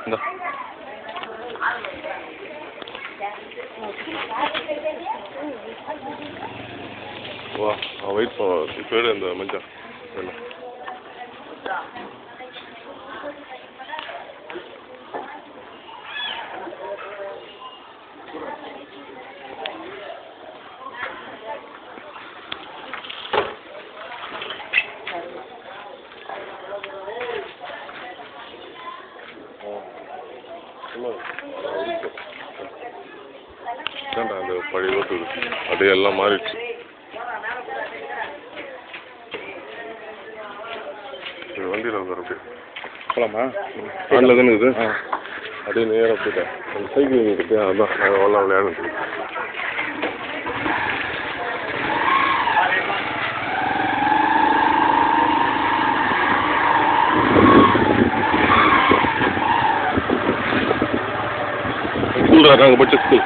இந்த வா வெயிட் பேர் அந்த மஞ்சள் என்ன அந்த பழைய ஓட்டு அப்படியே எல்லாம் மாறிடுச்சு. வண்டியில் வந்துடும் அப்படியே போகலாமா? ஆண்டில் தானே இருக்குது. அப்படியே நேராக போயிட்டேன் அந்த சைக்கிள் இருக்குது. அதுதான் நாங்கள் எல்லாம் விளையாடுறது. ஸ்கூல் நாங்கள் படித்த ஸ்கூல்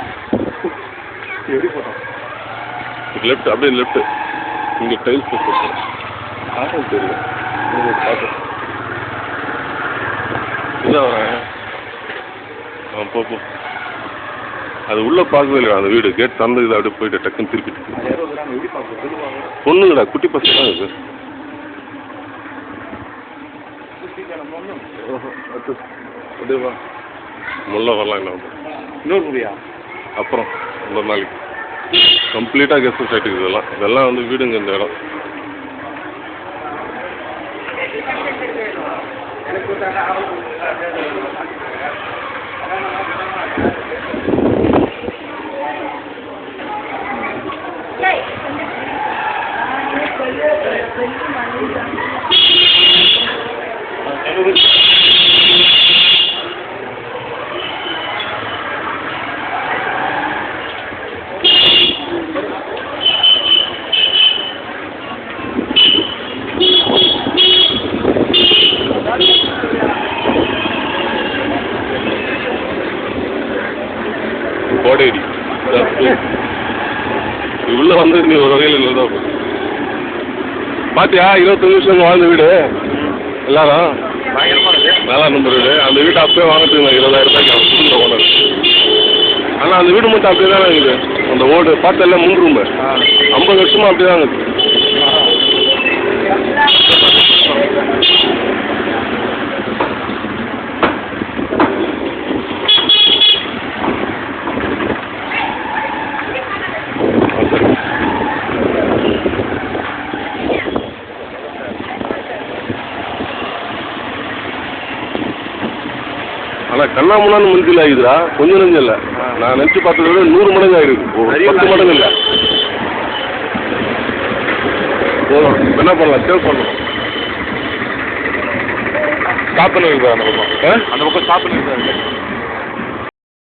எப்படி போட்டோம்? லெஃப்ட் அப்படியே லெஃப்ட்டு இங்கே டைல்ஸ் போட்டு தெரியல பார்த்து இதான் வரேன். போ அது உள்ளே பார்க்கவே இல்லையா அந்த வீடு கேட் திறந்து இதை அப்படியே போயிட்டு டக்குன்னு திருப்பிட்டு பொண்ணுங்கடா குட்டி பசங்க தான் இருக்குது. அப்படியே வா முல்லை வரலாம் என்ன இன்னொரு முடியா அப்புறம் இன்னொரு நாளைக்கு கம்ப்ளீட்டாக கெஸ்ட் சைட்டுக்கு இதெல்லாம் வந்து வீடுங்க இந்த இடம். கோடேரி உள்ள வந்து நீ ஒரு வகையில் இல்லைதான் பார்த்தியா 25 வருஷம் வாழ்ந்த வீடு எல்லாரும் நல்லா நம்பர் வீடு. அந்த வீட்டை அப்பயே வாங்கிட்டு 20,000 ஓனர். ஆனால் அந்த வீடு மட்டும் அப்படியே தானே இருக்குது. அந்த ஓடு பார்த்தெல்லாம் 3 ரூம் 50 வருஷமா அப்படியே தான் இருக்குது. ஆனால் கண்ணாமுன்னான்னு மஞ்சள் ஆகிடுதா கொஞ்சம் நஞ்சம் இல்லை. நான் நினச்சி பார்த்ததை விட 100 மடங்கு ஆகிடுது. 10 மடங்கு இல்லை. போதும் என்ன பண்ணலாம் சேவ் பண்ணணும். ஸ்டாப் பண்ணி இருக்குதா அந்த பக்கம் ஸ்டாப் பண்ணி இருக்குதா?